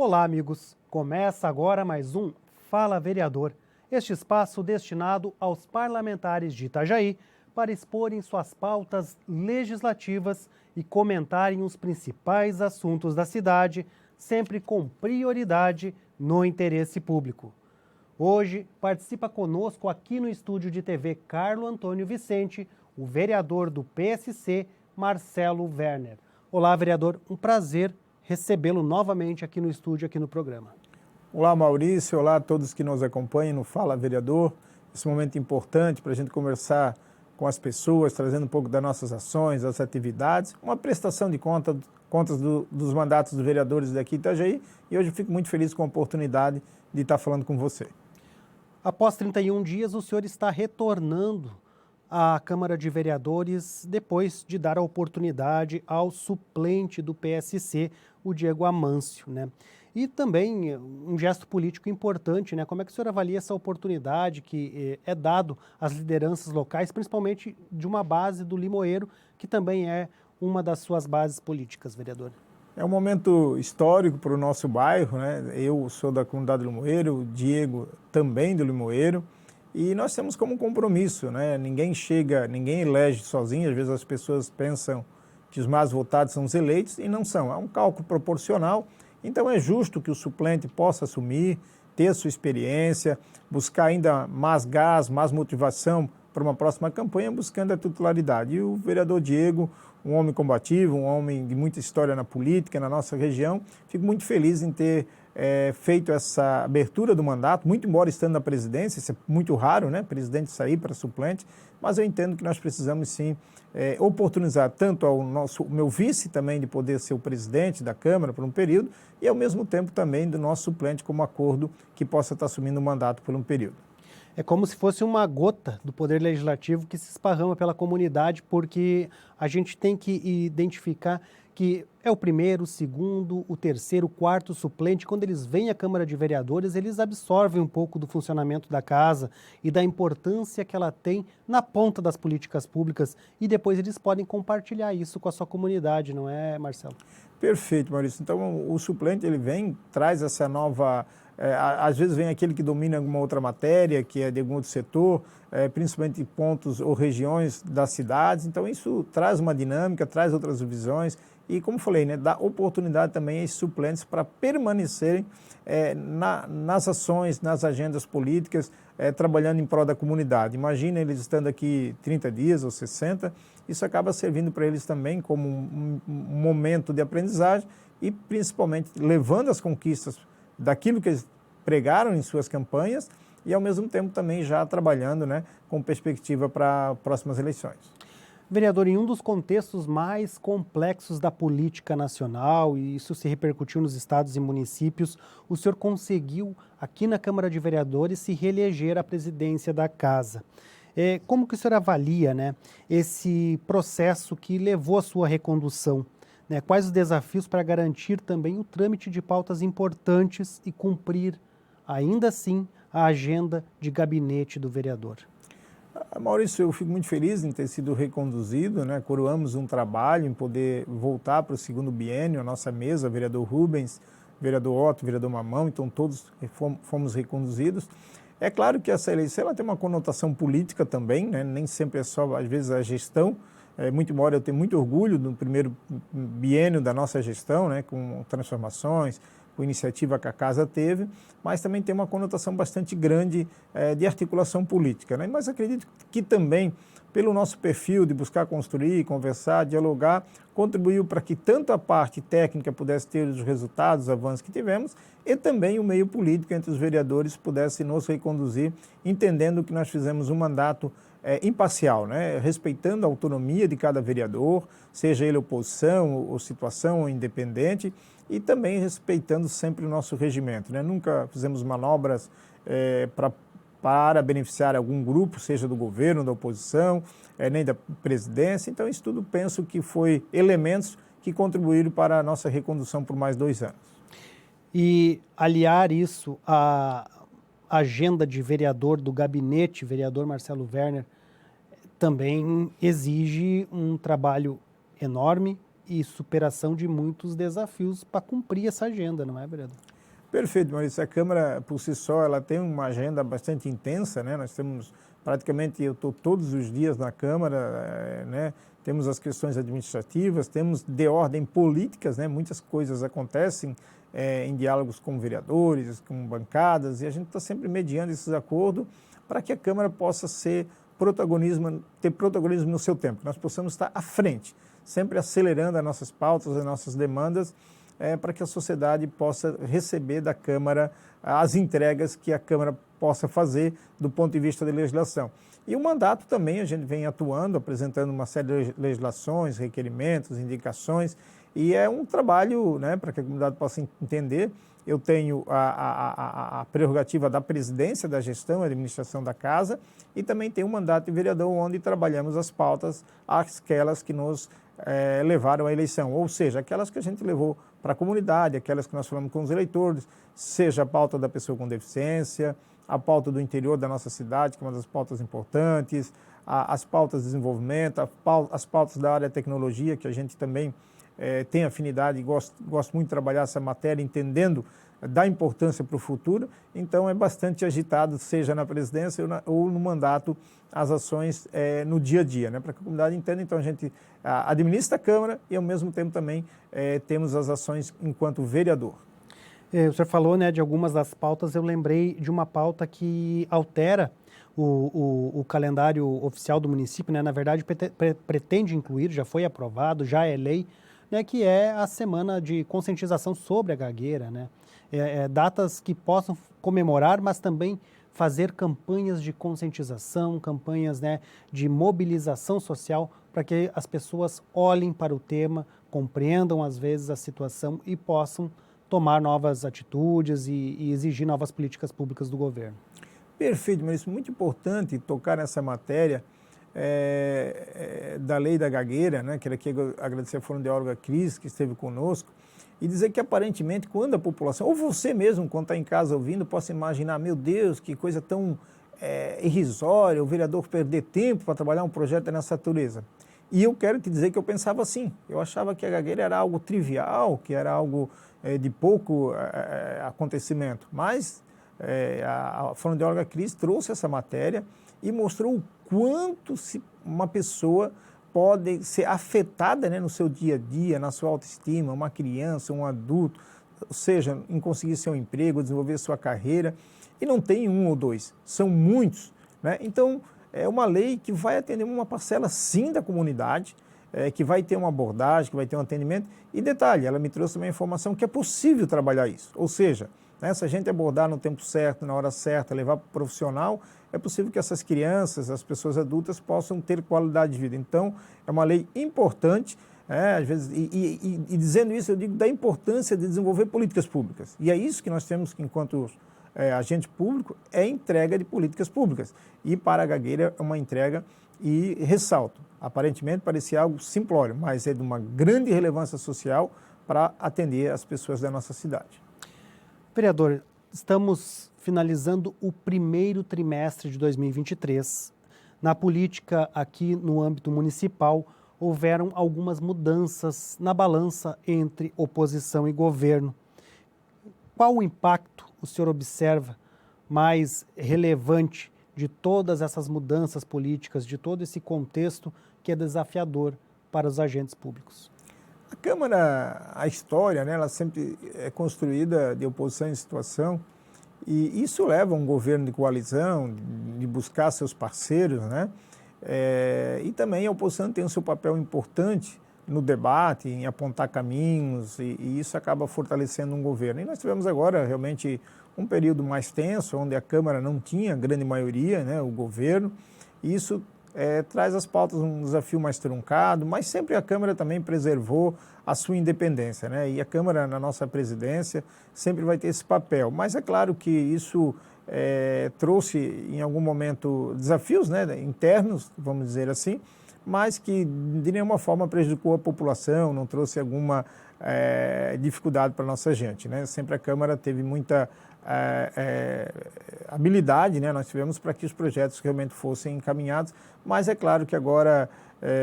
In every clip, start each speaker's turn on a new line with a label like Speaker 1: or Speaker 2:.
Speaker 1: Olá, amigos. Começa agora mais um Fala Vereador, este espaço destinado aos parlamentares de Itajaí para exporem suas pautas legislativas e comentarem os principais assuntos da cidade, sempre com prioridade no interesse público. Hoje participa conosco aqui no estúdio de TV Carlo Antônio Vicente, o vereador do PSC, Marcelo Werner. Olá, vereador, um prazer recebê-lo novamente aqui no estúdio, aqui no programa.
Speaker 2: Olá, Maurício, olá a todos que nos acompanham no Fala Vereador. Esse momento importante para a gente conversar com as pessoas, trazendo um pouco das nossas ações, das atividades, uma prestação de contas dos mandatos dos vereadores daqui de Itajaí, e hoje eu fico muito feliz com a oportunidade de estar falando com você.
Speaker 1: Após 31 dias, o senhor está retornando à Câmara de Vereadores depois de dar a oportunidade ao suplente do PSC, o Diego Amâncio, né? E também um gesto político importante, né? Como é que o senhor avalia essa oportunidade que é dado às lideranças locais, principalmente de uma base do Limoeiro, que também é uma das suas bases políticas, vereador?
Speaker 2: É um momento histórico para o nosso bairro, né? Eu sou da comunidade do Limoeiro, o Diego também do Limoeiro, e nós temos como compromisso, né? Ninguém elege sozinho, às vezes as pessoas pensam que os mais votados são os eleitos, e não são, é um cálculo proporcional. Então é justo que o suplente possa assumir, ter a sua experiência, buscar ainda mais gás, mais motivação para uma próxima campanha, buscando a titularidade. E o vereador Diego, um homem combativo, um homem de muita história na política, na nossa região, fico muito feliz em ter feito essa abertura do mandato, muito embora estando na presidência, isso é muito raro, né, presidente sair para suplente, mas eu entendo que nós precisamos sim oportunizar tanto ao meu vice também de poder ser o presidente da Câmara por um período e ao mesmo tempo também do nosso suplente como acordo que possa estar assumindo o mandato por um período.
Speaker 1: É como se fosse uma gota do Poder Legislativo que se esparrama pela comunidade, porque a gente tem que identificar que é o primeiro, o segundo, o terceiro, o quarto suplente. Quando eles vêm à Câmara de Vereadores, eles absorvem um pouco do funcionamento da casa e da importância que ela tem na ponta das políticas públicas, e depois eles podem compartilhar isso com a sua comunidade, não é, Marcelo?
Speaker 2: Perfeito, Maurício. Então, o suplente, ele vem, traz essa nova... às vezes vem aquele que domina alguma outra matéria, que é de algum outro setor, principalmente pontos ou regiões das cidades. Então, isso traz uma dinâmica, traz outras visões e, como falei, né, dá oportunidade também a esses suplentes para permanecerem nas ações, nas agendas políticas, trabalhando em prol da comunidade. Imagina eles estando aqui 30 dias ou 60, isso acaba servindo para eles também como um momento de aprendizagem e, principalmente, levando as conquistas daquilo que eles pregaram em suas campanhas e, ao mesmo tempo, também já trabalhando, né, com perspectiva para próximas eleições.
Speaker 1: Vereador, em um dos contextos mais complexos da política nacional, e isso se repercutiu nos estados e municípios, o senhor conseguiu, aqui na Câmara de Vereadores, se reeleger à presidência da Casa. Como que o senhor avalia, né, esse processo que levou à sua recondução? Né? Quais os desafios para garantir também o trâmite de pautas importantes e cumprir, ainda assim, a agenda de gabinete do vereador?
Speaker 2: Maurício, eu fico muito feliz em ter sido reconduzido, né? Coroamos um trabalho em poder voltar para o segundo biênio, a nossa mesa, vereador Rubens, vereador Otto, vereador Mamão, então todos fomos reconduzidos. É claro que essa eleição ela tem uma conotação política também, né? Nem sempre é só, às vezes, a gestão. Muito embora eu tenha muito orgulho do primeiro biênio da nossa gestão, né? Com transformações, com iniciativa que a Casa teve, mas também tem uma conotação bastante grande de articulação política, né? Mas acredito que também, pelo nosso perfil de buscar construir, conversar, dialogar, contribuiu para que tanto a parte técnica pudesse ter os resultados, os avanços que tivemos, e também o meio político entre os vereadores pudesse nos reconduzir, entendendo que nós fizemos um mandato imparcial, né? Respeitando a autonomia de cada vereador, seja ele oposição ou situação ou independente, e também respeitando sempre o nosso regimento, né? Nunca fizemos manobras para beneficiar algum grupo, seja do governo, da oposição, nem da presidência. Então, isso tudo penso que foi elementos que contribuíram para a nossa recondução por mais 2 anos.
Speaker 1: E aliar isso à agenda de vereador do gabinete, vereador Marcelo Werner, também exige um trabalho enorme e superação de muitos desafios para cumprir essa agenda, não é, vereador?
Speaker 2: Perfeito, Maurício. A Câmara, por si só, ela tem uma agenda bastante intensa, né? Nós temos, praticamente, eu estou todos os dias na Câmara, né? Temos as questões administrativas, temos de ordem políticas, né? Muitas coisas acontecem em diálogos com vereadores, com bancadas, e a gente está sempre mediando esses acordos para que a Câmara possa ter protagonismo no seu tempo, que nós possamos estar à frente, sempre acelerando as nossas pautas, as nossas demandas, para que a sociedade possa receber da Câmara as entregas que a Câmara possa fazer do ponto de vista da legislação. E o mandato também, a gente vem atuando, apresentando uma série de legislações, requerimentos, indicações, e é um trabalho, né, para que a comunidade possa entender. Eu tenho a prerrogativa da presidência da gestão e administração da casa e também tenho um mandato de vereador onde trabalhamos as pautas, aquelas que nos levaram à eleição, ou seja, aquelas que a gente levou para a comunidade, aquelas que nós falamos com os eleitores, seja a pauta da pessoa com deficiência, a pauta do interior da nossa cidade, que é uma das pautas importantes, as pautas de desenvolvimento, as pautas da área de tecnologia, que a gente também tem afinidade e gosto muito de trabalhar essa matéria, entendendo da importância para o futuro. Então, é bastante agitado, seja na presidência ou no mandato, as ações no dia a dia, né, para que a comunidade entenda. Então, a gente administra a Câmara e, ao mesmo tempo, também temos as ações enquanto vereador.
Speaker 1: O senhor falou, né, de algumas das pautas. Eu lembrei de uma pauta que altera o calendário oficial do município, né? Na verdade, pretende incluir, já foi aprovado, já é lei, né, que é a semana de conscientização sobre a gagueira, né? Datas que possam comemorar, mas também fazer campanhas de conscientização, campanhas, né, de mobilização social, para que as pessoas olhem para o tema, compreendam às vezes a situação e possam tomar novas atitudes e exigir novas políticas públicas do governo.
Speaker 2: Perfeito, mas isso é muito importante tocar nessa matéria da lei da gagueira, né? Quero aqui agradecer a fonoaudióloga Cris, que esteve conosco, e dizer que aparentemente quando a população, ou você mesmo quando está em casa ouvindo, possa imaginar, meu Deus, que coisa tão irrisória, o vereador perder tempo para trabalhar um projeto dessa natureza. E eu quero te dizer que eu pensava assim, eu achava que a gagueira era algo trivial, que era algo de pouco acontecimento, mas a fonoaudióloga Cris trouxe essa matéria e mostrou o quanto uma pessoa pode ser afetada, né, no seu dia a dia, na sua autoestima, uma criança, um adulto, ou seja, em conseguir seu emprego, desenvolver sua carreira, e não tem um ou dois, são muitos, né? Então, é uma lei que vai atender uma parcela, sim, da comunidade, que vai ter uma abordagem, que vai ter um atendimento. E detalhe, ela me trouxe também a informação que é possível trabalhar isso. Ou seja, né, se a gente abordar no tempo certo, na hora certa, levar para o profissional, é possível que essas crianças, as pessoas adultas, possam ter qualidade de vida. Então, é uma lei importante, às vezes, e dizendo isso, eu digo da importância de desenvolver políticas públicas. E é isso que nós temos que, enquanto agente público, é entrega de políticas públicas. E para a gagueira é uma entrega, e ressalto, aparentemente parecia algo simplório, mas é de uma grande relevância social para atender as pessoas da nossa cidade.
Speaker 1: Vereador, estamos finalizando o primeiro trimestre de 2023. Na política aqui no âmbito municipal, houveram algumas mudanças na balança entre oposição e governo. Qual o impacto o senhor observa mais relevante de todas essas mudanças políticas, de todo esse contexto que é desafiador para os agentes públicos?
Speaker 2: A Câmara, a história, né, ela sempre é construída de oposição em situação, e isso leva a um governo de coalizão, de buscar seus parceiros, né? E também a oposição tem o seu papel importante no debate, em apontar caminhos, e isso acaba fortalecendo um governo. E nós tivemos agora realmente um período mais tenso, onde a Câmara não tinha grande maioria, né, o governo, e isso traz às pautas um desafio mais truncado, mas sempre a Câmara também preservou a sua independência, né? E a Câmara, na nossa presidência, sempre vai ter esse papel. Mas é claro que isso trouxe, em algum momento, desafios, né, internos, vamos dizer assim, mas que de nenhuma forma prejudicou a população, não trouxe alguma dificuldade para a nossa gente, né? Sempre a Câmara teve muita habilidade, né, nós tivemos para que os projetos realmente fossem encaminhados, mas é claro que agora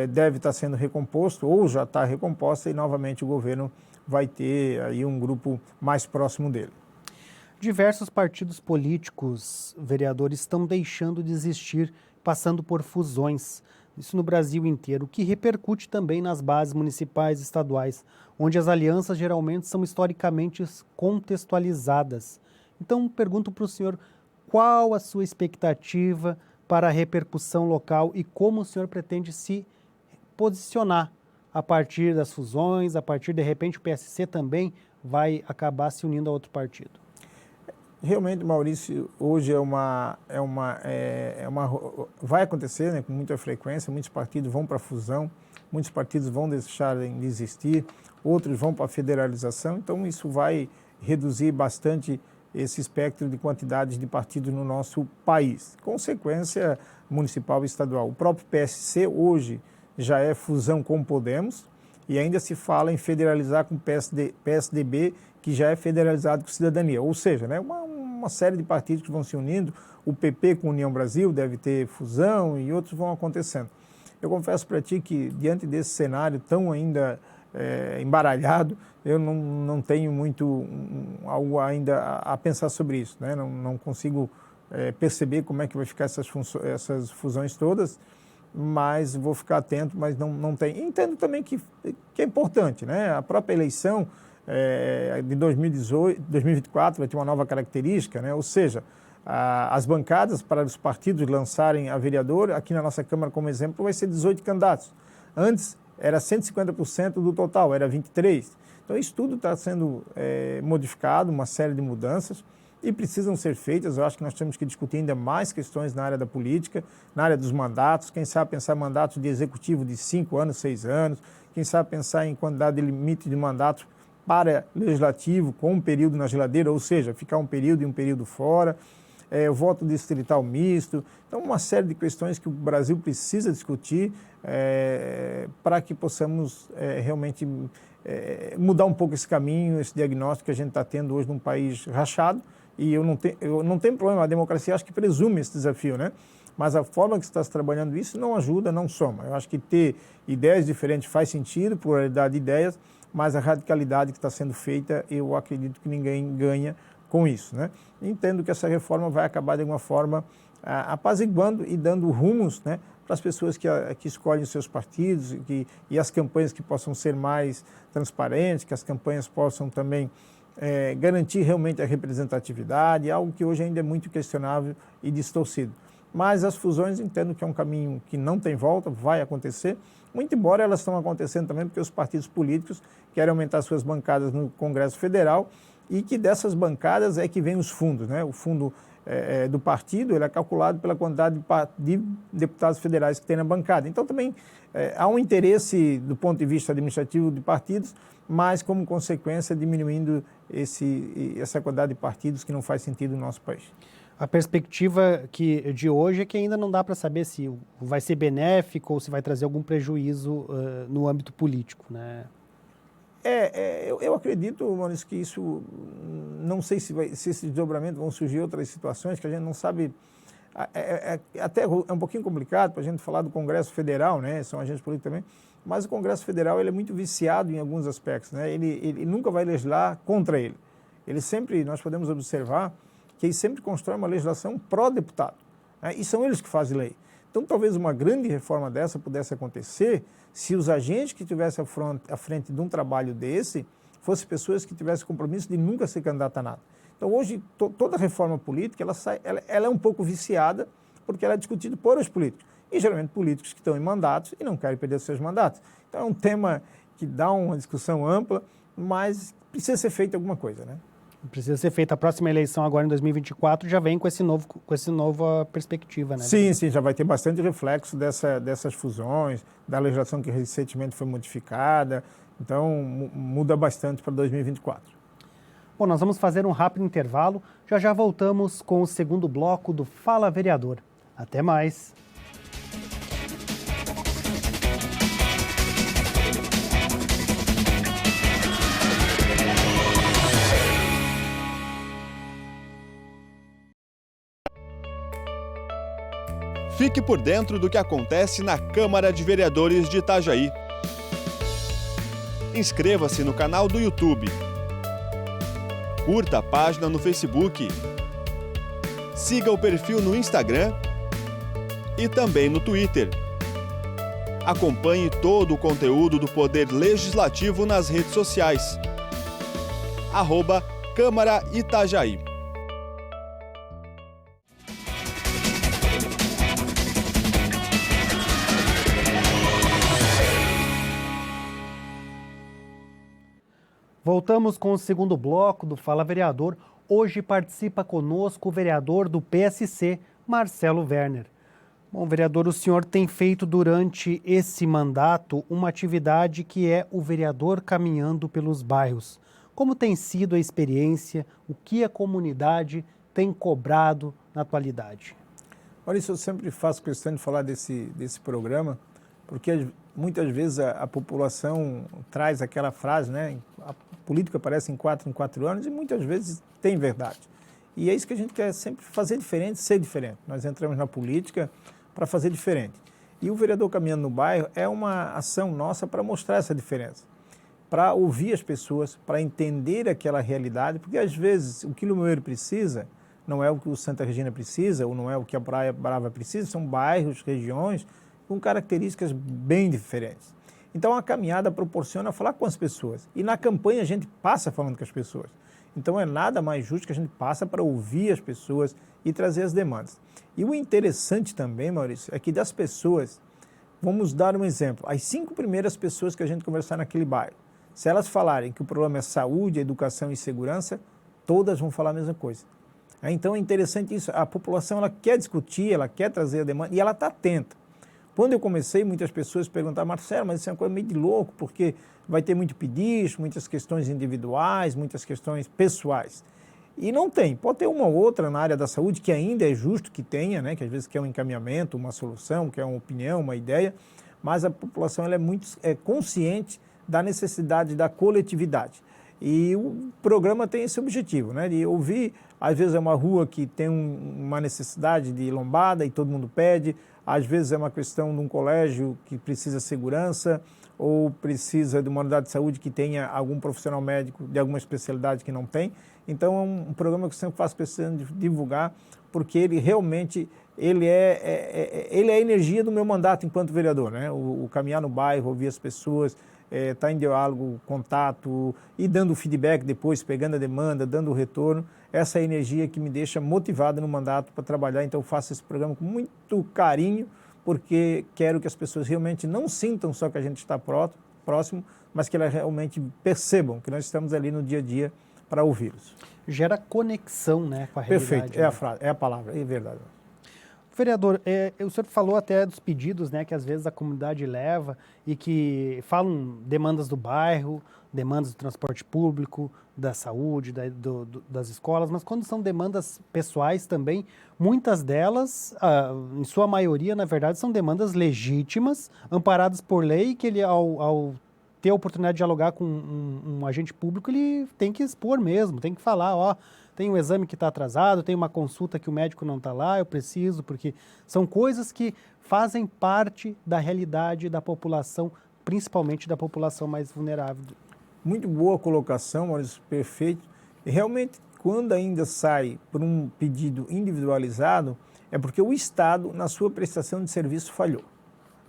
Speaker 2: deve estar sendo recomposto, ou já está recomposta, e novamente o governo vai ter aí um grupo mais próximo dele.
Speaker 1: Diversos partidos políticos, vereadores, estão deixando de existir, passando por fusões. Isso no Brasil inteiro, o que repercute também nas bases municipais e estaduais, onde as alianças geralmente são historicamente contextualizadas. Então, pergunto para o senhor, qual a sua expectativa para a repercussão local e como o senhor pretende se posicionar a partir das fusões, a partir, de repente, o PSC também vai acabar se unindo a outro partido?
Speaker 2: Realmente, Maurício, hoje vai acontecer, né, com muita frequência, muitos partidos vão para a fusão, muitos partidos vão deixar de existir, outros vão para a federalização, então isso vai reduzir bastante esse espectro de quantidades de partidos no nosso país. Consequência municipal e estadual. O próprio PSC hoje já é fusão com o Podemos e ainda se fala em federalizar com o PSDB, que já é federalizado com Cidadania. Ou seja, né, uma série de partidos que vão se unindo, o PP com União Brasil deve ter fusão e outros vão acontecendo. Eu confesso para ti que, diante desse cenário tão ainda embaralhado, eu não tenho muito algo ainda a pensar sobre isso, né? Não consigo perceber como é que vai ficar essas fusões todas, mas vou ficar atento, mas não tem. Entendo também que é importante, né? A própria eleição de 2024 vai ter uma nova característica, né? Ou seja, as bancadas para os partidos lançarem a vereadora, aqui na nossa Câmara, como exemplo, vai ser 18 candidatos. Antes era 150% do total, era 23%. Então isso tudo está sendo modificado, uma série de mudanças, e precisam ser feitas. Eu acho que nós temos que discutir ainda mais questões na área da política, na área dos mandatos, quem sabe pensar em mandatos de executivo de 5 anos, 6 anos, quem sabe pensar em quantidade de limite de mandatos para legislativo, com um período na geladeira, ou seja, ficar um período e um período fora, o voto distrital misto. Então, uma série de questões que o Brasil precisa discutir para que possamos realmente mudar um pouco esse caminho, esse diagnóstico que a gente está tendo hoje num país rachado. E eu não tenho problema, a democracia acho que presume esse desafio, né? Mas a forma que está se trabalhando isso não ajuda, não soma. Eu acho que ter ideias diferentes faz sentido, pluralidade de ideias, mas a radicalidade que está sendo feita, eu acredito que ninguém ganha com isso, né? Entendo que essa reforma vai acabar de alguma forma apaziguando e dando rumos, né, para as pessoas que escolhem os seus partidos e as campanhas que possam ser mais transparentes, que as campanhas possam também garantir realmente a representatividade, algo que hoje ainda é muito questionável e distorcido. Mas as fusões, entendo que é um caminho que não tem volta, vai acontecer, muito embora elas estão acontecendo também porque os partidos políticos querem aumentar suas bancadas no Congresso Federal e que dessas bancadas é que vem os fundos, né? O fundo do partido ele é calculado pela quantidade de deputados federais que tem na bancada. Então também há um interesse do ponto de vista administrativo de partidos, mas como consequência diminuindo essa quantidade de partidos que não faz sentido no nosso país.
Speaker 1: A perspectiva de hoje é que ainda não dá para saber se vai ser benéfico ou se vai trazer algum prejuízo no âmbito político, né?
Speaker 2: Eu acredito, Maurício, que isso, não sei se esse desdobramento vão surgir outras situações que a gente não sabe. Até é um pouquinho complicado para a gente falar do Congresso Federal, né? São agentes políticos também, mas o Congresso Federal ele é muito viciado em alguns aspectos, né? Ele nunca vai legislar contra ele. Nós podemos observar que ele sempre constrói uma legislação pró-deputado, né? E são eles que fazem lei. Então, talvez uma grande reforma dessa pudesse acontecer se os agentes que estivessem à frente de um trabalho desse fossem pessoas que tivessem compromisso de nunca ser candidato a nada. Então, hoje, toda reforma política, ela é um pouco viciada porque ela é discutida por os políticos. E, geralmente, políticos que estão em mandatos e não querem perder seus mandatos. Então, é um tema que dá uma discussão ampla, mas precisa ser feita alguma coisa, né?
Speaker 1: Precisa ser feita. A próxima eleição agora em 2024 já vem com essa nova perspectiva, né?
Speaker 2: Sim, já vai ter bastante reflexo dessas fusões, da legislação que recentemente foi modificada. Então, muda bastante para 2024.
Speaker 1: Bom, nós vamos fazer um rápido intervalo. Já voltamos com o segundo bloco do Fala Vereador. Até mais!
Speaker 3: Fique por dentro do que acontece na Câmara de Vereadores de Itajaí. Inscreva-se no canal do YouTube. Curta a página no Facebook. Siga o perfil no Instagram e também no Twitter. Acompanhe todo o conteúdo do Poder Legislativo nas redes sociais. @Câmara Itajaí.
Speaker 1: Voltamos com o segundo bloco do Fala Vereador. Hoje participa conosco o vereador do PSC, Marcelo Werner. Bom, vereador, o senhor tem feito durante esse mandato uma atividade que é o vereador caminhando pelos bairros. Como tem sido a experiência? O que a comunidade tem cobrado na atualidade?
Speaker 2: Olha, isso eu sempre faço questão de falar desse programa, porque muitas vezes a população traz aquela frase, né? A política aparece em 4 anos e muitas vezes tem verdade. E é isso que a gente quer sempre fazer diferente, ser diferente. Nós entramos na política para fazer diferente. E o vereador caminhando no bairro é uma ação nossa para mostrar essa diferença, para ouvir as pessoas, para entender aquela realidade, porque às vezes o que o Limoeiro precisa não é o que o Santa Regina precisa, ou não é o que a Praia Brava precisa, são bairros, regiões com características bem diferentes. Então a caminhada proporciona falar com as pessoas. E na campanha a gente passa falando com as pessoas. Então é nada mais justo que a gente passa para ouvir as pessoas e trazer as demandas. E o interessante também, Maurício, é que das pessoas, vamos dar um exemplo, as 5 primeiras pessoas que a gente conversar naquele bairro, se elas falarem que o problema é saúde, educação e segurança, todas vão falar a mesma coisa. Então é interessante isso, a população ela quer discutir, ela quer trazer a demanda e ela está atenta. Quando eu comecei, muitas pessoas perguntavam, Marcelo, mas isso é uma coisa meio de louco, porque vai ter muito pedido, muitas questões individuais, muitas questões pessoais. E não tem. Pode ter uma ou outra na área da saúde, que ainda é justo que tenha, né? Que às vezes quer um encaminhamento, uma solução, quer uma opinião, uma ideia, mas a população ela é muito consciente da necessidade da coletividade. E o programa tem esse objetivo, né? De ouvir, às vezes é uma rua que tem uma necessidade de lombada e todo mundo pede, às vezes é uma questão de um colégio que precisa de segurança ou precisa de uma unidade de saúde que tenha algum profissional médico de alguma especialidade que não tem. Então é um programa que eu sempre faço questão de divulgar, porque ele realmente ele é a energia do meu mandato enquanto vereador, né? O caminhar no bairro, ouvir as pessoas, estar em diálogo, contato e dando feedback depois, pegando a demanda, dando o retorno. Essa é a energia que me deixa motivado no mandato para trabalhar. Então eu faço esse programa com muito carinho, porque quero que as pessoas realmente não sintam só que a gente está próximo, mas que elas realmente percebam que nós estamos ali no dia a dia para ouvi-los.
Speaker 1: Gera conexão, né, com a realidade.
Speaker 2: Perfeito, é a frase, é a palavra, é verdade.
Speaker 1: Vereador, o senhor falou até dos pedidos, né, que às vezes a comunidade leva e que falam demandas do bairro, demandas do transporte público, da saúde, das escolas, mas quando são demandas pessoais também, muitas delas, em sua maioria, na verdade, são demandas legítimas, amparadas por lei, que ele, ao ter a oportunidade de dialogar com um agente público, ele tem que expor mesmo, tem que falar, ó, tem um exame que está atrasado, tem uma consulta que o médico não está lá, eu preciso, porque são coisas que fazem parte da realidade da população, principalmente da população mais vulnerável.
Speaker 2: Muito boa colocação, Maurício, perfeito. E realmente, quando ainda sai por um pedido individualizado, é porque o Estado, na sua prestação de serviço, falhou.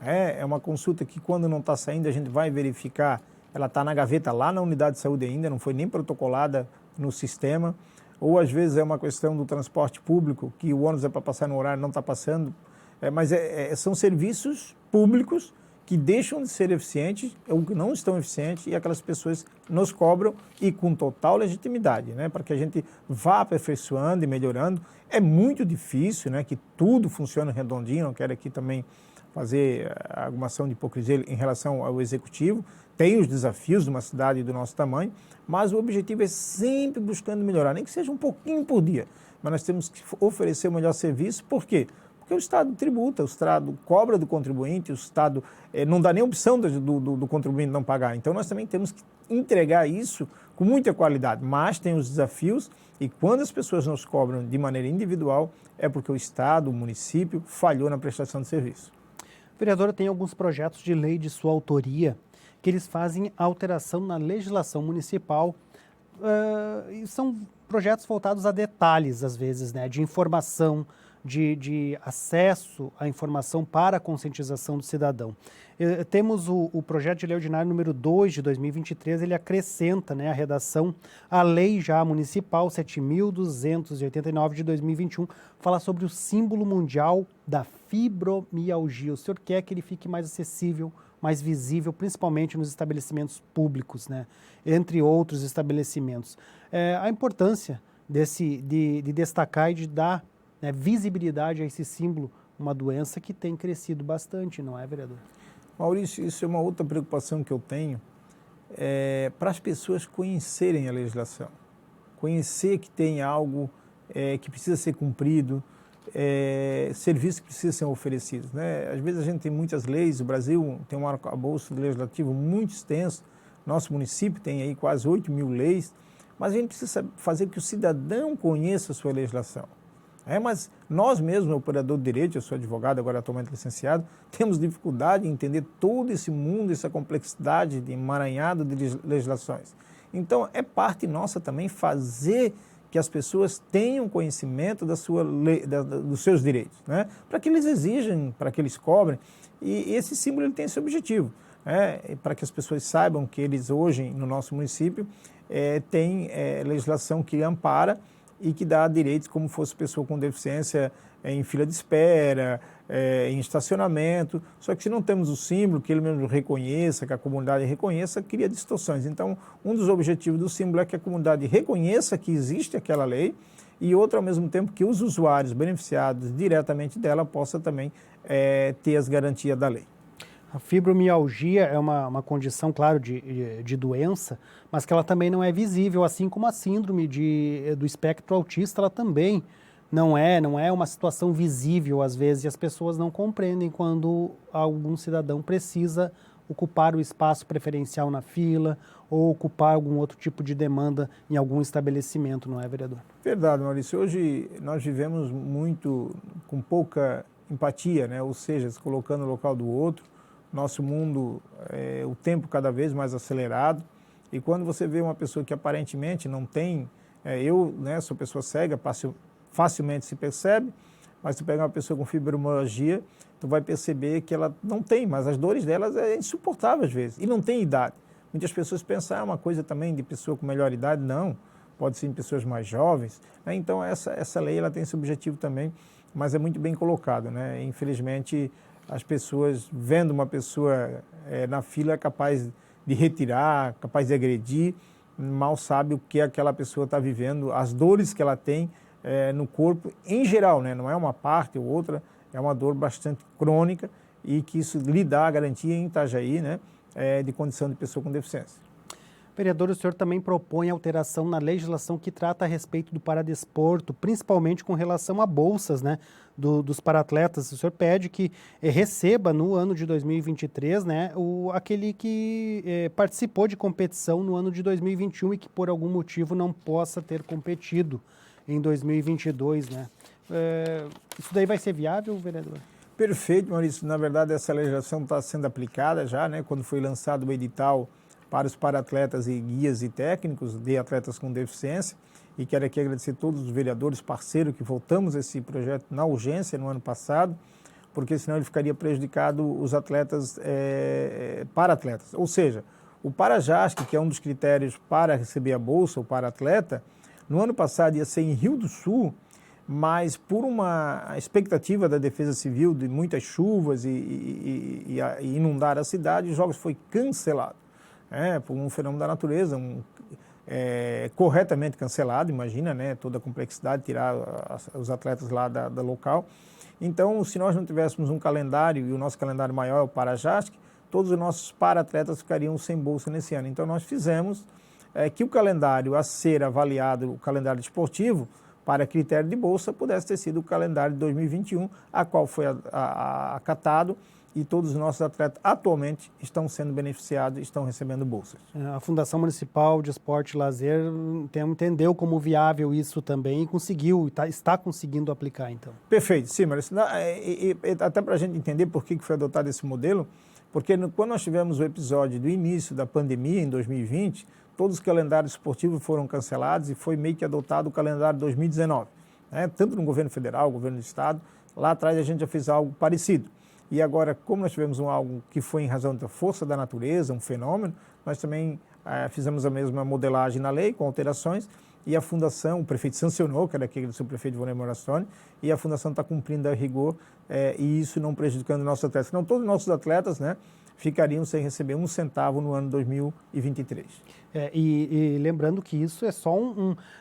Speaker 2: É uma consulta que, quando não está saindo, a gente vai verificar, ela está na gaveta lá na unidade de saúde ainda, não foi nem protocolada no sistema. Ou às vezes é uma questão do transporte público, que o ônibus é para passar no horário, não está passando. Mas são serviços públicos que deixam de ser eficientes, ou que não estão eficientes, e aquelas pessoas nos cobram, e com total legitimidade, né? Para que a gente vá aperfeiçoando e melhorando. É muito difícil, né, que tudo funcione redondinho, não quero aqui também fazer alguma ação de hipocrisia em relação ao executivo. Tem os desafios de uma cidade do nosso tamanho, mas o objetivo é sempre buscando melhorar, nem que seja um pouquinho por dia. Mas nós temos que oferecer o melhor serviço. Por quê? Porque o Estado tributa, o Estado cobra do contribuinte, o Estado não dá nem opção do contribuinte não pagar. Então nós também temos que entregar isso com muita qualidade, mas tem os desafios, e quando as pessoas nos cobram de maneira individual, é porque o Estado, o município, falhou na prestação de serviço.
Speaker 1: Vereadora, tem alguns projetos de lei de sua autoria que eles fazem alteração na legislação municipal são projetos voltados a detalhes, às vezes, né, de informação, de acesso à informação para a conscientização do cidadão. Temos o projeto de lei ordinária número 2 de 2023, ele acrescenta, né, a redação à lei já municipal 7.289 de 2021, fala sobre o símbolo mundial da fibromialgia. O senhor quer que ele fique mais acessível, mais visível, principalmente nos estabelecimentos públicos, né, entre outros estabelecimentos. A importância de destacar e de dar, né, visibilidade a esse símbolo, uma doença que tem crescido bastante, não é, vereador?
Speaker 2: Maurício, isso é uma outra preocupação que eu tenho, para as pessoas conhecerem a legislação, conhecer que tem algo que precisa ser cumprido, serviços que precisam ser oferecidos, né? Às vezes a gente tem muitas leis, o Brasil tem um arcabouço legislativo muito extenso, nosso município tem aí quase 8.000 leis, mas a gente precisa fazer que o cidadão conheça a sua legislação. Mas nós mesmos, operador de direito, eu sou advogado, agora atualmente licenciado, temos dificuldade em entender todo esse mundo, essa complexidade de emaranhado de legislações. Então, é parte nossa também fazer que as pessoas tenham conhecimento dos seus direitos, né? Para que eles exijam, para que eles cobrem. E esse símbolo ele tem esse objetivo, para que as pessoas saibam que eles hoje, no nosso município, têm legislação que ampara e que dá direitos como fosse pessoa com deficiência em fila de espera, em estacionamento. Só que se não temos o símbolo, que ele mesmo reconheça, que a comunidade reconheça, cria distorções. Então, um dos objetivos do símbolo é que a comunidade reconheça que existe aquela lei e outro, ao mesmo tempo, que os usuários beneficiados diretamente dela possam também ter as garantias da lei.
Speaker 1: A fibromialgia é uma condição, claro, de doença, mas que ela também não é visível, assim como a síndrome do espectro autista, ela também não é uma situação visível às vezes, e as pessoas não compreendem quando algum cidadão precisa ocupar o espaço preferencial na fila ou ocupar algum outro tipo de demanda em algum estabelecimento, não é, vereador?
Speaker 2: Verdade, Maurício. Hoje nós vivemos muito com pouca empatia, né? Ou seja, se colocando no local do outro. Nosso mundo, o tempo cada vez mais acelerado, e quando você vê uma pessoa que aparentemente não tem, sou pessoa cega, facilmente se percebe, mas tu pega uma pessoa com fibromialgia, tu vai perceber que ela não tem, mas as dores delas é insuportável às vezes, e não tem idade. Muitas pessoas pensam, uma coisa também de pessoa com melhor idade, não, pode ser em pessoas mais jovens, né? Então essa lei ela tem esse objetivo também, mas é muito bem colocado, né? Infelizmente, as pessoas, vendo uma pessoa na fila, é capaz de retirar, capaz de agredir, mal sabe o que aquela pessoa está vivendo, as dores que ela tem no corpo, em geral, né? Não é uma parte ou outra, é uma dor bastante crônica e que isso lhe dá a garantia em Itajaí, né? De condição de pessoa com deficiência.
Speaker 1: Vereador, o senhor também propõe alteração na legislação que trata a respeito do paradesporto, principalmente com relação a bolsas, né, dos paratletas. O senhor pede que receba no ano de 2023, né, aquele que participou de competição no ano de 2021 e que por algum motivo não possa ter competido em 2022, né? Isso daí vai ser viável, vereador?
Speaker 2: Perfeito, Maurício. Na verdade, essa legislação está sendo aplicada já, né, quando foi lançado o edital para os paratletas e guias e técnicos de atletas com deficiência, e quero aqui agradecer a todos os vereadores parceiros que votamos esse projeto na urgência no ano passado, porque senão ele ficaria prejudicado os atletas para-atletas. Ou seja, o Parajasc, que é um dos critérios para receber a bolsa, o para-atleta, no ano passado ia ser em Rio do Sul, mas por uma expectativa da Defesa Civil de muitas chuvas e inundar a cidade, os jogos foi cancelado. Por um fenômeno da natureza, corretamente cancelado, imagina, né, toda a complexidade, tirar os atletas lá da local. Então, se nós não tivéssemos um calendário, e o nosso calendário maior é o Parajasc, todos os nossos para-atletas ficariam sem bolsa nesse ano. Então, nós fizemos que o calendário a ser avaliado, o calendário esportivo, para critério de bolsa, pudesse ter sido o calendário de 2021, a qual foi acatado, e todos os nossos atletas atualmente estão sendo beneficiados e estão recebendo bolsas.
Speaker 1: A Fundação Municipal de Esporte e Lazer entendeu como viável isso também e conseguiu, está conseguindo aplicar, então.
Speaker 2: Perfeito, sim, mas até para a gente entender por que foi adotado esse modelo, Porque quando nós tivemos o episódio do início da pandemia, em 2020, todos os calendários esportivos foram cancelados e foi meio que adotado o calendário 2019. Né? Tanto no governo federal, governo do estado, lá atrás a gente já fez algo parecido. E agora, como nós tivemos algo que foi em razão da força da natureza, um fenômeno, nós também fizemos a mesma modelagem na lei, com alterações, e a Fundação, o prefeito sancionou, que era aquele do seu prefeito Vonei Morastone, e a Fundação está cumprindo a rigor, e isso não prejudicando os nossos atletas. Não, todos os nossos atletas, né, ficariam sem receber um centavo no ano 2023.
Speaker 1: E lembrando que isso é só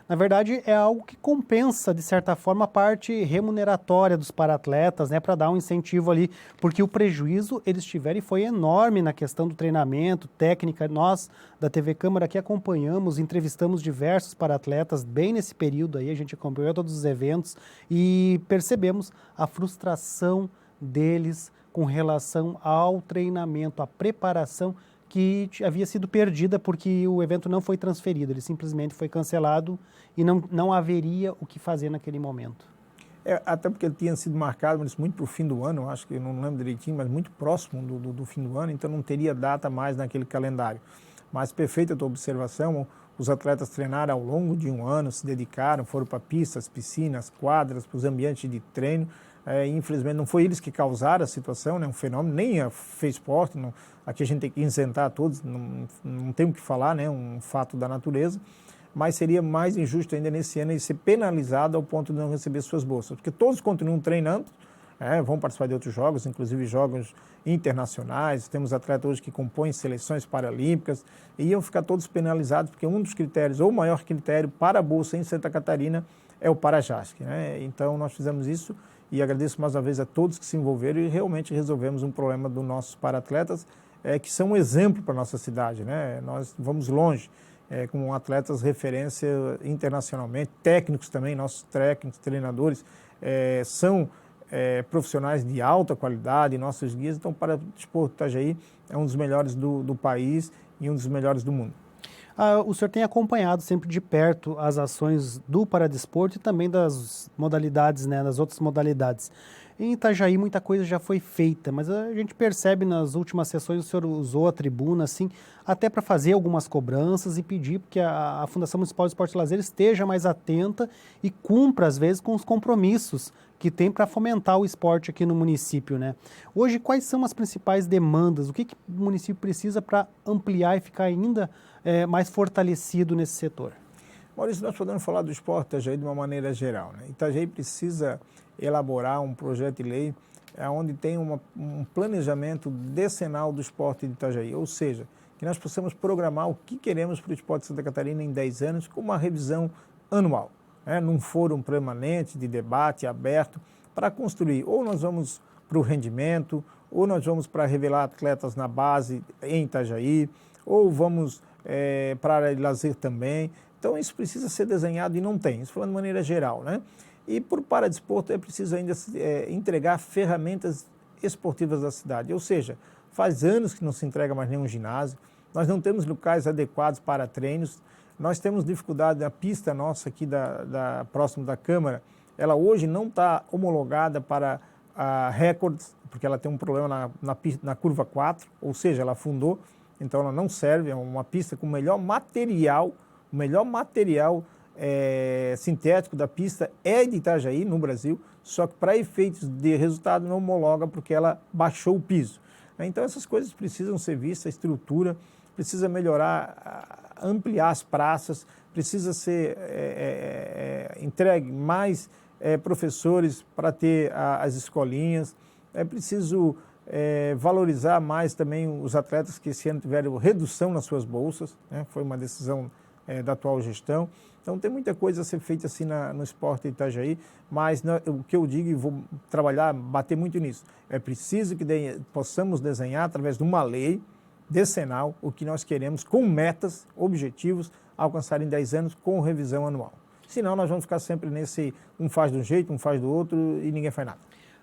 Speaker 1: na verdade, é algo que compensa, de certa forma, a parte remuneratória dos paratletas, né, para dar um incentivo ali, porque o prejuízo eles tiveram e foi enorme na questão do treinamento, técnica. Nós, da TV Câmara, aqui acompanhamos, entrevistamos diversos paratletas bem nesse período aí, a gente acompanhou todos os eventos e percebemos a frustração deles com relação ao treinamento, à preparação que havia sido perdida porque o evento não foi transferido, ele simplesmente foi cancelado e não haveria o que fazer naquele momento.
Speaker 2: Até porque ele tinha sido marcado, mas muito para o fim do ano, acho que eu não lembro direitinho, mas muito próximo do fim do ano, então não teria data mais naquele calendário. Mas perfeita a tua observação, os atletas treinaram ao longo de um ano, se dedicaram, foram para pistas, piscinas, quadras, para os ambientes de treino. Infelizmente não foi eles que causaram a situação, né, um fenômeno, nem a FESPORT, aqui a gente tem que isentar todos, não tem o que falar, né, um fato da natureza, mas seria mais injusto ainda nesse ano ele ser penalizado ao ponto de não receber suas bolsas, porque todos continuam treinando, vão participar de outros jogos, inclusive jogos internacionais, temos atletas hoje que compõem seleções paralímpicas, e iam ficar todos penalizados, porque um dos critérios, ou o maior critério para a bolsa em Santa Catarina é o Parajasc, né? Então nós fizemos isso e agradeço mais uma vez a todos que se envolveram e realmente resolvemos um problema dos nossos paratletas, que são um exemplo para a nossa cidade, né? Nós vamos longe, com atletas referência internacionalmente, técnicos também, nossos técnicos, treinadores, são profissionais de alta qualidade, nossos guias. Então, para o Desporto Itajaí é um dos melhores do país e um dos melhores do mundo.
Speaker 1: O senhor tem acompanhado sempre de perto as ações do Paradesporto e também das modalidades, né, das outras modalidades. Em Itajaí muita coisa já foi feita, mas a gente percebe nas últimas sessões o senhor usou a tribuna assim, até para fazer algumas cobranças e pedir que a Fundação Municipal de Esporte e Lazer esteja mais atenta e cumpra às vezes com os compromissos que tem para fomentar o esporte aqui no município, né? Hoje, quais são as principais demandas? O que o município precisa para ampliar e ficar ainda mais fortalecido nesse setor?
Speaker 2: Maurício, nós podemos falar do esporte Itajaí de uma maneira geral, né? Itajaí precisa elaborar um projeto de lei onde tem um planejamento decenal do esporte de Itajaí, ou seja, que nós possamos programar o que queremos para o esporte de Santa Catarina em 10 anos com uma revisão anual, num fórum permanente de debate aberto para construir. Ou nós vamos para o rendimento, ou nós vamos para revelar atletas na base em Itajaí, ou vamos para a área de lazer também. Então isso precisa ser desenhado e não tem, isso falando de maneira geral, né? E por Paradesporto é preciso ainda entregar ferramentas esportivas da cidade, ou seja, faz anos que não se entrega mais nenhum ginásio, nós não temos locais adequados para treinos, nós temos dificuldade na pista nossa aqui próximo da Câmara, ela hoje não está homologada para recordes, porque ela tem um problema na curva 4, ou seja, ela afundou, então ela não serve, é uma pista com o melhor material sintético da pista é de Itajaí, no Brasil, só que para efeitos de resultado não homologa porque ela baixou o piso. Então essas coisas precisam ser vistas, a estrutura, precisa melhorar, ampliar as praças, precisa ser entregue mais professores para ter as escolinhas, é preciso valorizar mais também os atletas que esse ano tiveram redução nas suas bolsas, né? Foi uma decisão da atual gestão. Então tem muita coisa a ser feita assim no esporte de Itajaí, mas o que eu digo e vou trabalhar, bater muito nisso, é preciso que possamos desenhar através de uma lei decenal o que nós queremos com metas, objetivos, alcançar em 10 anos com revisão anual. Senão nós vamos ficar sempre nesse um faz de um jeito, um faz do outro e ninguém faz nada.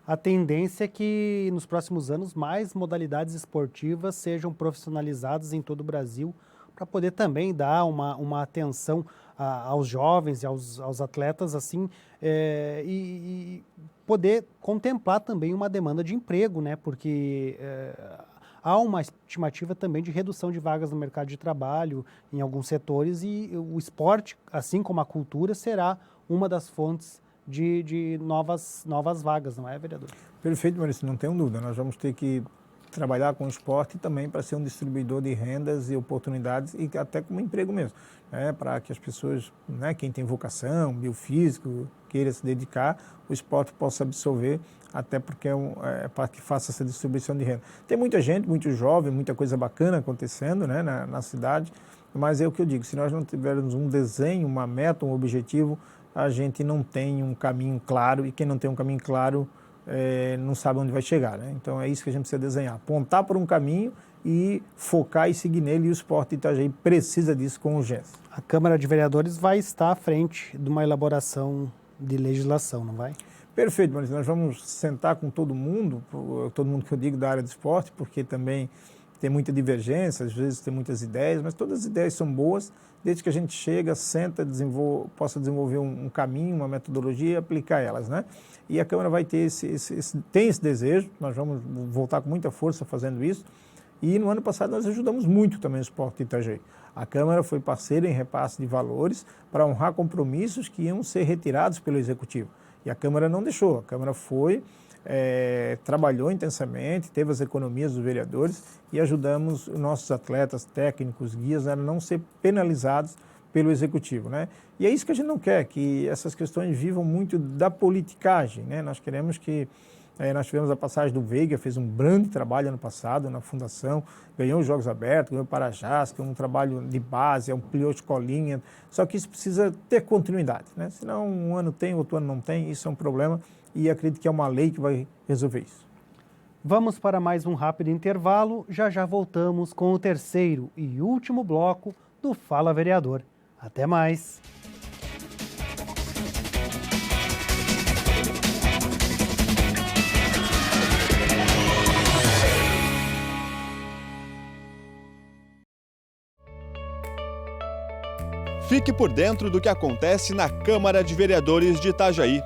Speaker 1: A tendência é que nos próximos anos mais modalidades esportivas sejam profissionalizadas em todo o Brasil, para poder também dar uma atenção aos jovens e aos atletas assim, e poder contemplar também uma demanda de emprego, né? Porque há uma estimativa também de redução de vagas no mercado de trabalho em alguns setores e o esporte, assim como a cultura, será uma das fontes de novas vagas, não é, vereador?
Speaker 2: Perfeito, Maurício, não tenho dúvida. Nós vamos ter que trabalhar com o esporte também para ser um distribuidor de rendas e oportunidades e até como emprego mesmo, né? Para que as pessoas, né, quem tem vocação, biofísico, queira se dedicar, o esporte possa absorver, até porque é para que faça essa distribuição de renda. Tem muita gente, muito jovem, muita coisa bacana acontecendo, né, na cidade, mas é o que eu digo, se nós não tivermos um desenho, uma meta, um objetivo, a gente não tem um caminho claro, e quem não tem um caminho claro não sabe onde vai chegar, né? Então é isso que a gente precisa desenhar, apontar por um caminho e focar e seguir nele, e o esporte de Itajaí precisa disso com urgência.
Speaker 1: A Câmara de Vereadores vai estar à frente de uma elaboração de legislação, não vai?
Speaker 2: Perfeito, Maurício, nós vamos sentar com todo mundo que eu digo da área do esporte, porque também tem muita divergência, às vezes tem muitas ideias, mas todas as ideias são boas, desde que a gente chega, senta, possa desenvolver um caminho, uma metodologia e aplicar elas, né? E a Câmara vai ter tem esse desejo, nós vamos voltar com muita força fazendo isso, e no ano passado nós ajudamos muito também o esporte de Itajaí. A Câmara foi parceira em repasse de valores para honrar compromissos que iam ser retirados pelo Executivo. E a Câmara não deixou, a Câmara trabalhou intensamente, teve as economias dos vereadores e ajudamos os nossos atletas, técnicos, guias a não ser penalizados pelo Executivo, né? E é isso que a gente não quer, que essas questões vivam muito da politicagem, né? Nós queremos que nós tivemos a passagem do Veiga, fez um grande trabalho ano passado na Fundação, ganhou os Jogos Abertos, ganhou o Parajás, que é um trabalho de base, ampliou a escolinha, só que isso precisa ter continuidade, né? Senão um ano tem, outro ano não tem, isso é um problema e acredito que é uma lei que vai resolver isso.
Speaker 1: Vamos para mais um rápido intervalo, já voltamos com o terceiro e último bloco do Fala Vereador. Até mais!
Speaker 3: Fique por dentro do que acontece na Câmara de Vereadores de Itajaí.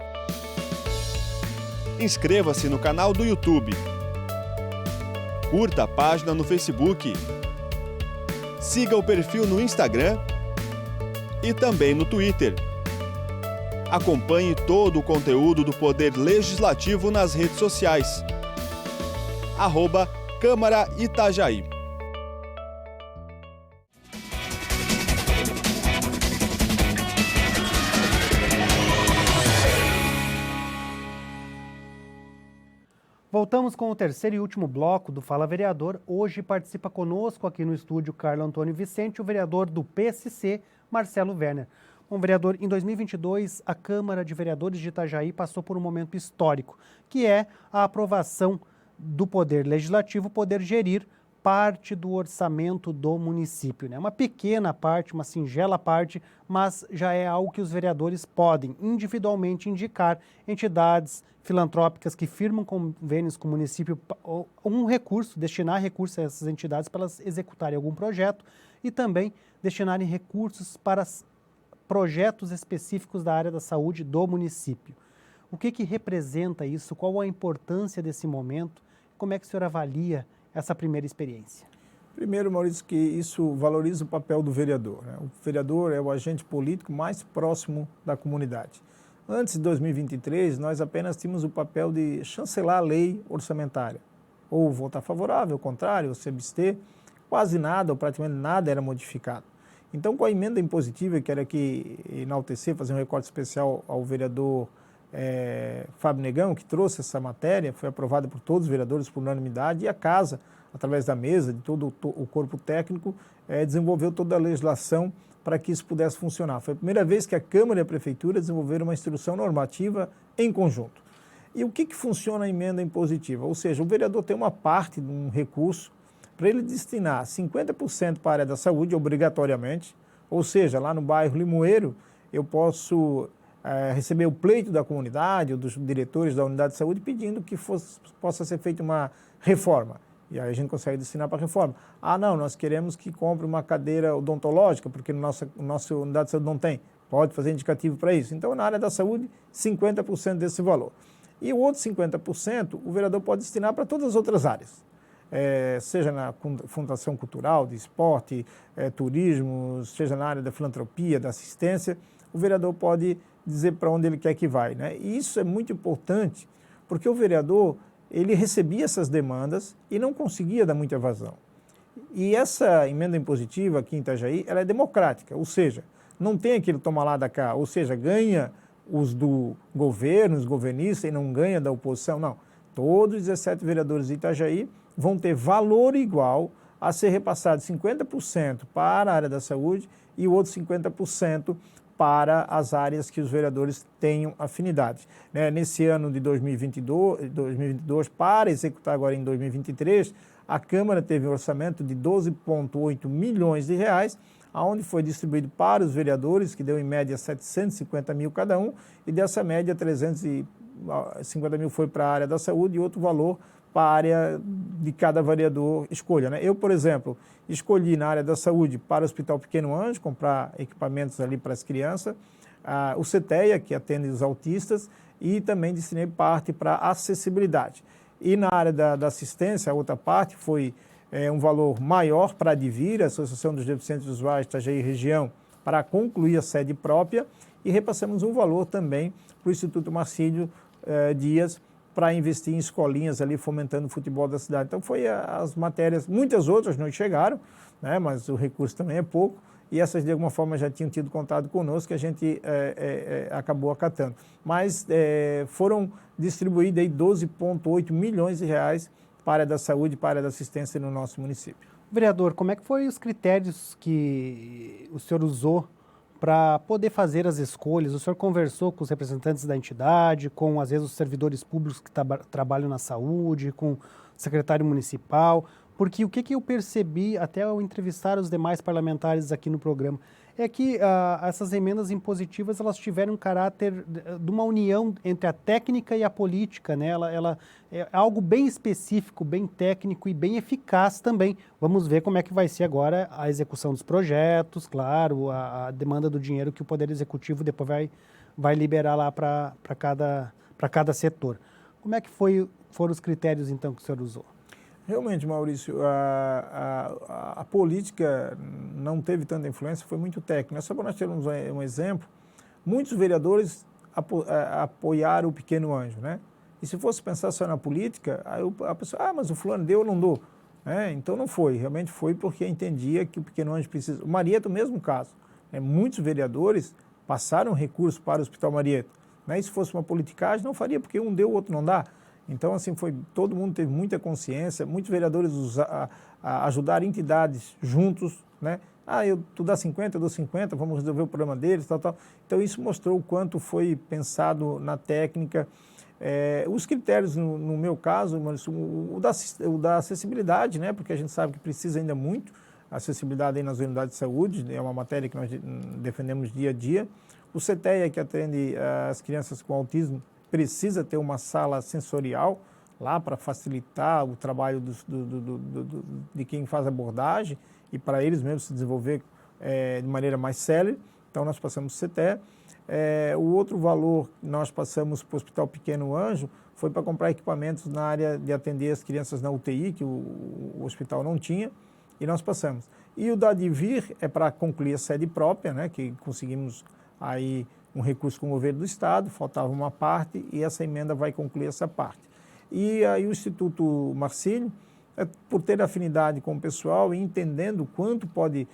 Speaker 3: Inscreva-se no canal do YouTube. Curta a página no Facebook. Siga o perfil no Instagram e também no Twitter. Acompanhe todo o conteúdo do Poder Legislativo nas redes sociais. @Câmara Itajaí.
Speaker 1: Voltamos com o terceiro e último bloco do Fala Vereador. Hoje participa conosco aqui no estúdio Carlo Antônio Vicente, o vereador do PSC, Marcelo Werner. Bom, vereador, em 2022, a Câmara de Vereadores de Itajaí passou por um momento histórico, que é a aprovação do Poder Legislativo poder gerir parte do orçamento do município, né? Uma pequena parte, uma singela parte, mas já é algo que os vereadores podem individualmente indicar entidades filantrópicas que firmam convênios com o município, destinar recursos a essas entidades para elas executarem algum projeto e também destinarem recursos para projetos específicos da área da saúde do município. O que representa isso? Qual a importância desse momento? Como é que o senhor avalia essa primeira experiência?
Speaker 2: Primeiro, Maurício, que isso valoriza o papel do vereador, né? O vereador é o agente político mais próximo da comunidade. Antes de 2023, nós apenas tínhamos o papel de chancelar a lei orçamentária, ou votar favorável, ao contrário, ou se abster, quase nada, ou praticamente nada era modificado. Então, com a emenda impositiva, que era que enaltecer, fazer um recorte especial ao vereador Fábio Negão, que trouxe essa matéria, foi aprovada por todos os vereadores por unanimidade, e a Casa, através da mesa, de todo o corpo técnico, desenvolveu toda a legislação para que isso pudesse funcionar. Foi a primeira vez que a Câmara e a Prefeitura desenvolveram uma instrução normativa em conjunto. E o que funciona a emenda impositiva? Ou seja, o vereador tem uma parte de um recurso para ele destinar 50% para a área da saúde, obrigatoriamente, ou seja, lá no bairro Limoeiro, eu posso receber o pleito da comunidade ou dos diretores da unidade de saúde pedindo que possa ser feita uma reforma. E aí a gente consegue destinar para a reforma. Ah, não, nós queremos que compre uma cadeira odontológica, porque nossa unidade de saúde não tem. Pode fazer indicativo para isso. Então, na área da saúde, 50% desse valor. E o outro 50%, o vereador pode destinar para todas as outras áreas. seja na Fundação Cultural, de esporte, turismo, seja na área da filantropia, da assistência, o vereador pode dizer para onde ele quer que vai, né? E isso é muito importante, porque o vereador, ele recebia essas demandas e não conseguia dar muita vazão. E essa emenda impositiva aqui em Itajaí, ela é democrática, ou seja, não tem aquele toma lá da cá, ou seja, ganha os do governo, os governistas, e não ganha da oposição, não. Todos os 17 vereadores de Itajaí vão ter valor igual a ser repassado 50% para a área da saúde e o outro 50% para as áreas que os vereadores tenham afinidade. Nesse ano de 2022, para executar agora em 2023, a Câmara teve um orçamento de 12,8 milhões de reais, onde foi distribuído para os vereadores, que deu em média 750 mil cada um, e dessa média 350 mil foi para a área da saúde e outro valor para a área de cada vereador escolha, né? Eu, por exemplo, escolhi na área da saúde para o Hospital Pequeno Anjo, comprar equipamentos ali para as crianças, o CETEA, que atende os autistas, e também destinei parte para acessibilidade. E na área da assistência, a outra parte foi um valor maior para a Advir, a Associação dos Deficientes Visuais de Itajaí Região, para concluir a sede própria, e repassamos um valor também para o Instituto Marcílio Dias, para investir em escolinhas ali, fomentando o futebol da cidade. Então, foi as matérias, muitas outras não chegaram, né, mas o recurso também é pouco, e essas, de alguma forma, já tinham tido contato conosco, que a gente acabou acatando. Mas foram distribuídos aí 12,8 milhões de reais para a área da saúde e para a área da assistência no nosso município.
Speaker 1: Vereador, como é que foi os critérios que o senhor usou para poder fazer as escolhas? O senhor conversou com os representantes da entidade, com, às vezes, os servidores públicos que trabalham na saúde, com o secretário municipal? Porque o que eu percebi, até ao entrevistar os demais parlamentares aqui no programa, é que essas emendas impositivas, elas tiveram um caráter de uma união entre a técnica e a política, né? Ela é algo bem específico, bem técnico e bem eficaz também. Vamos ver como é que vai ser agora a execução dos projetos, claro, a demanda do dinheiro que o Poder Executivo depois vai liberar lá para cada setor. Como é que foram os critérios, então, que o senhor usou?
Speaker 2: Realmente, Maurício, a política não teve tanta influência, foi muito técnica. Só para nós termos um exemplo, muitos vereadores apoiaram o Pequeno Anjo, né? E se fosse pensar só na política, aí a pessoa, mas o fulano deu ou não deu? Então não foi, realmente foi porque entendia que o Pequeno Anjo precisa. O Marieta, o mesmo caso. Muitos vereadores passaram recursos para o Hospital Marieta. E se fosse uma politicagem, não faria, porque um deu, o outro não dá. Então, assim, todo mundo teve muita consciência, muitos vereadores ajudaram entidades juntos, né? Tu dá 50, eu dou 50, vamos resolver o problema deles, tal. Então, isso mostrou o quanto foi pensado na técnica. Os critérios, no meu caso, o da acessibilidade, né? Porque a gente sabe que precisa ainda muito acessibilidade aí nas unidades de saúde, é uma matéria que nós defendemos dia a dia. O CETEA, que atende as crianças com autismo, precisa ter uma sala sensorial lá para facilitar o trabalho de quem faz abordagem e para eles mesmos se desenvolver de maneira mais célere. Então, nós passamos o CETEA. O outro valor que nós passamos para o Hospital Pequeno Anjo foi para comprar equipamentos na área de atender as crianças na UTI, que o hospital não tinha, e nós passamos. E o da Advir é para concluir a sede própria, né, que conseguimos aí um recurso com o governo do Estado, faltava uma parte e essa emenda vai concluir essa parte. E aí o Instituto Marcílio, por ter afinidade com o pessoal e entendendo quanto pode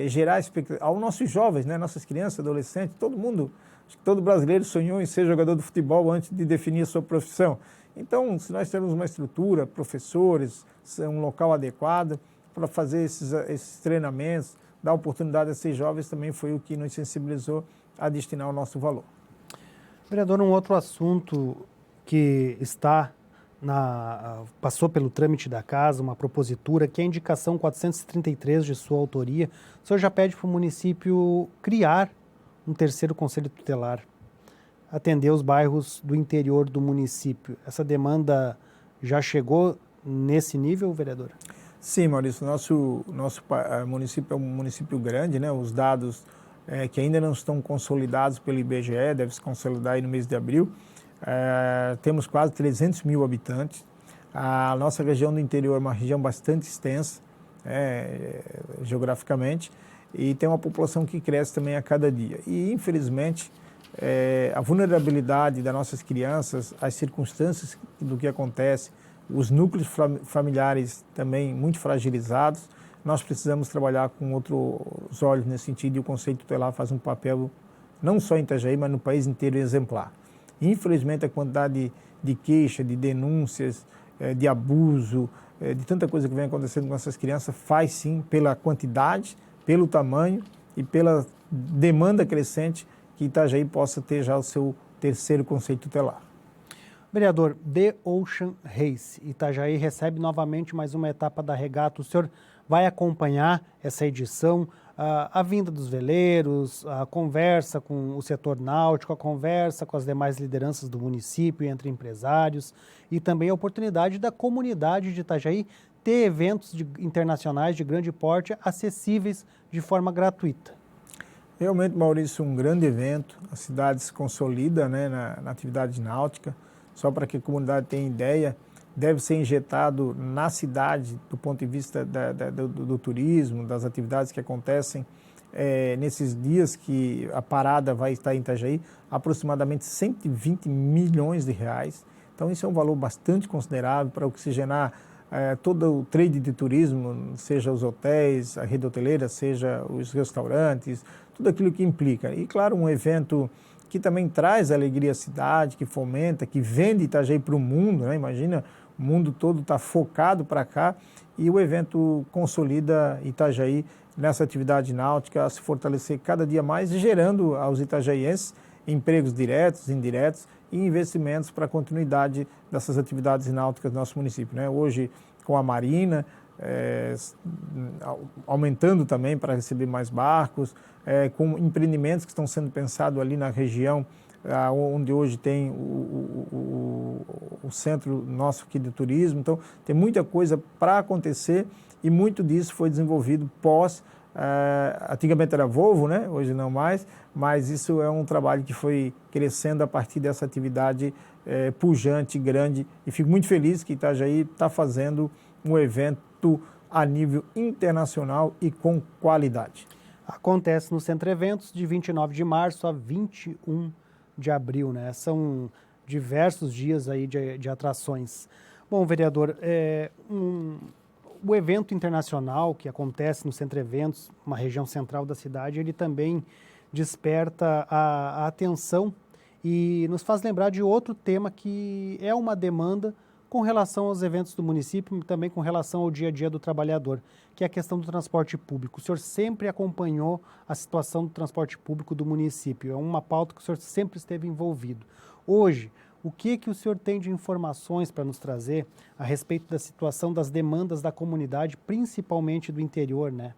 Speaker 2: gerar expectativa aos nossos jovens, né, nossas crianças, adolescentes, todo mundo, acho que todo brasileiro sonhou em ser jogador de futebol antes de definir a sua profissão. Então, se nós temos uma estrutura, professores, um local adequado para fazer esses treinamentos, dar oportunidade a esses jovens, também foi o que nos sensibilizou a destinar o nosso valor.
Speaker 1: Vereador, um outro assunto que passou pelo trâmite da casa, uma propositura, que é a indicação 433 de sua autoria. O senhor já pede para o município criar um terceiro conselho tutelar, atender os bairros do interior do município. Essa demanda já chegou nesse nível, vereador?
Speaker 2: Sim, Maurício, nosso município é um município grande, né? Os dados que ainda não estão consolidados pelo IBGE, deve se consolidar aí no mês de abril. Temos quase 300 mil habitantes. A nossa região do interior é uma região bastante extensa, geograficamente, e tem uma população que cresce também a cada dia. E, infelizmente, a vulnerabilidade das nossas crianças, as circunstâncias do que acontece, os núcleos familiares também muito fragilizados, nós precisamos trabalhar com outros olhos nesse sentido, e o Conselho Tutelar faz um papel, não só em Itajaí, mas no país inteiro, exemplar. Infelizmente, a quantidade de queixa, de denúncias, de abuso, de tanta coisa que vem acontecendo com essas crianças, faz sim pela quantidade, pelo tamanho e pela demanda crescente que Itajaí possa ter já o seu terceiro Conselho Tutelar.
Speaker 1: Vereador, The Ocean Race, Itajaí recebe novamente mais uma etapa da regata. O senhor vai acompanhar essa edição, a vinda dos veleiros, a conversa com o setor náutico, a conversa com as demais lideranças do município, entre empresários, e também a oportunidade da comunidade de Itajaí ter eventos internacionais de grande porte acessíveis de forma gratuita.
Speaker 2: Realmente, Maurício, um grande evento. A cidade se consolida, né, na atividade náutica. Só para que a comunidade tenha ideia, deve ser injetado na cidade, do ponto de vista do turismo, das atividades que acontecem nesses dias que a parada vai estar em Itajaí, aproximadamente 120 milhões de reais. Então, isso é um valor bastante considerável para oxigenar todo o trade de turismo, seja os hotéis, a rede hoteleira, seja os restaurantes, tudo aquilo que implica. E, claro, um evento que também traz alegria à cidade, que fomenta, que vende Itajaí para o mundo, né? Imagina, o mundo todo está focado para cá, e o evento consolida Itajaí nessa atividade náutica a se fortalecer cada dia mais, gerando aos itajaienses empregos diretos, indiretos e investimentos para a continuidade dessas atividades náuticas do nosso município, né? Hoje, com a Marina, aumentando também para receber mais barcos, com empreendimentos que estão sendo pensados ali na região, onde hoje tem o centro nosso aqui de turismo. Então, tem muita coisa para acontecer, e muito disso foi desenvolvido antigamente era Volvo, né? Hoje não mais, mas isso é um trabalho que foi crescendo a partir dessa atividade pujante, grande, e fico muito feliz que Itajaí está fazendo um evento a nível internacional e com qualidade.
Speaker 1: Acontece no Centro Eventos de 29 de março a 21 de abril, né? São diversos dias aí de atrações. Bom, vereador, o evento internacional que acontece no Centro Eventos, uma região central da cidade, ele também desperta a atenção e nos faz lembrar de outro tema que é uma demanda com relação aos eventos do município e também com relação ao dia a dia do trabalhador, que é a questão do transporte público. O senhor sempre acompanhou a situação do transporte público do município, é uma pauta que o senhor sempre esteve envolvido. Hoje, o que o senhor tem de informações para nos trazer a respeito da situação das demandas da comunidade, principalmente do interior, né?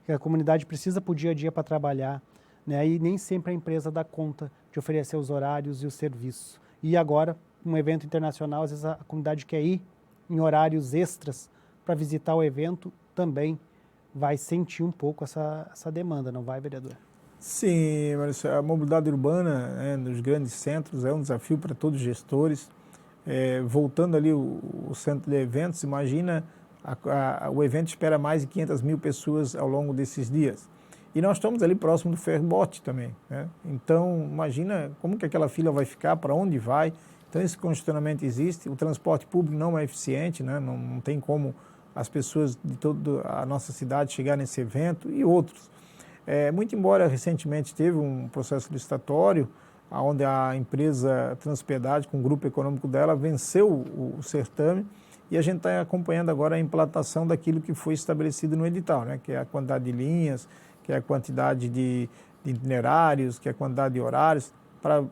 Speaker 1: Que a comunidade precisa para o dia a dia para trabalhar, né? E nem sempre a empresa dá conta de oferecer os horários e os serviços. E agora, um evento internacional, às vezes a comunidade quer ir em horários extras para visitar o evento, também vai sentir um pouco essa demanda, não vai, vereador?
Speaker 2: Sim, Maurício, a mobilidade urbana, né, nos grandes centros é um desafio para todos os gestores. Voltando ali o centro de eventos, imagina, o evento espera mais de 500 mil pessoas ao longo desses dias. E nós estamos ali próximo do ferry-boat também, né? Então, imagina como que aquela fila vai ficar, para onde vai. Então, esse congestionamento existe, o transporte público não é eficiente, né? Não tem como as pessoas de toda a nossa cidade chegar nesse evento, e outros. Muito embora recentemente teve um processo licitatório, onde a empresa Transpiedade, com o grupo econômico dela, venceu o certame, e a gente está acompanhando agora a implantação daquilo que foi estabelecido no edital, né? Que é a quantidade de linhas, que é a quantidade de itinerários, que é a quantidade de horários, para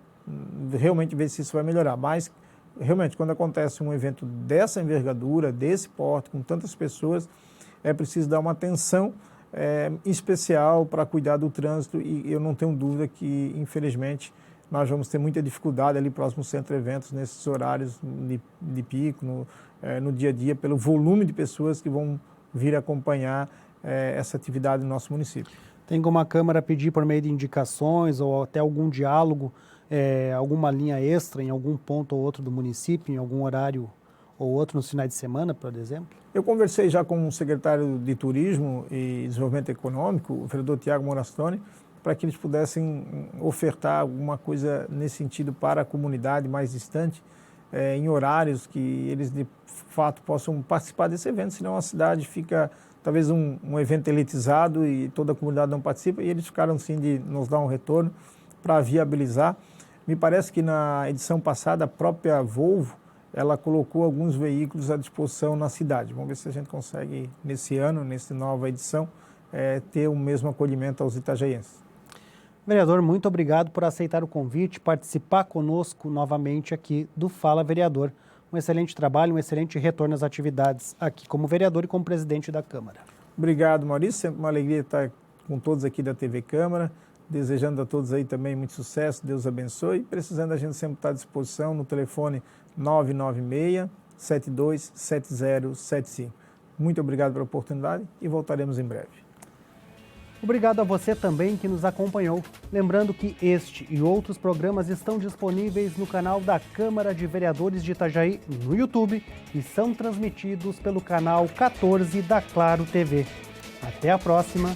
Speaker 2: realmente ver se isso vai melhorar. Mas, realmente, quando acontece um evento dessa envergadura, desse porte, com tantas pessoas, é preciso dar uma atenção especial para cuidar do trânsito, e eu não tenho dúvida que, infelizmente, nós vamos ter muita dificuldade ali próximo ao Centro Eventos, nesses horários de pico, no dia a dia, pelo volume de pessoas que vão vir acompanhar essa atividade no nosso município.
Speaker 1: Tem como a Câmara pedir por meio de indicações ou até algum diálogo, alguma linha extra em algum ponto ou outro do município, em algum horário ou outro nos finais de semana, por exemplo?
Speaker 2: Eu conversei já com o secretário de Turismo e Desenvolvimento Econômico, o vereador Tiago Morastone, para que eles pudessem ofertar alguma coisa nesse sentido para a comunidade mais distante, em horários que eles de fato possam participar desse evento, senão a cidade fica talvez um evento elitizado e toda a comunidade não participa, e eles ficaram sim de nos dar um retorno para viabilizar. Me parece que na edição passada a própria Volvo, ela colocou alguns veículos à disposição na cidade. Vamos ver se a gente consegue nesse ano, nessa nova edição, ter o mesmo acolhimento aos itajaienses.
Speaker 1: Vereador, muito obrigado por aceitar o convite, participar conosco novamente aqui do Fala Vereador. Um excelente trabalho, um excelente retorno às atividades aqui como vereador e como presidente da Câmara.
Speaker 2: Obrigado, Maurício. Sempre uma alegria estar com todos aqui da TV Câmara. Desejando a todos aí também muito sucesso, Deus abençoe. Precisando, a gente sempre está à disposição no telefone 996-727075. Muito obrigado pela oportunidade e voltaremos em breve.
Speaker 1: Obrigado a você também que nos acompanhou. Lembrando que este e outros programas estão disponíveis no canal da Câmara de Vereadores de Itajaí no YouTube e são transmitidos pelo canal 14 da Claro TV. Até a próxima!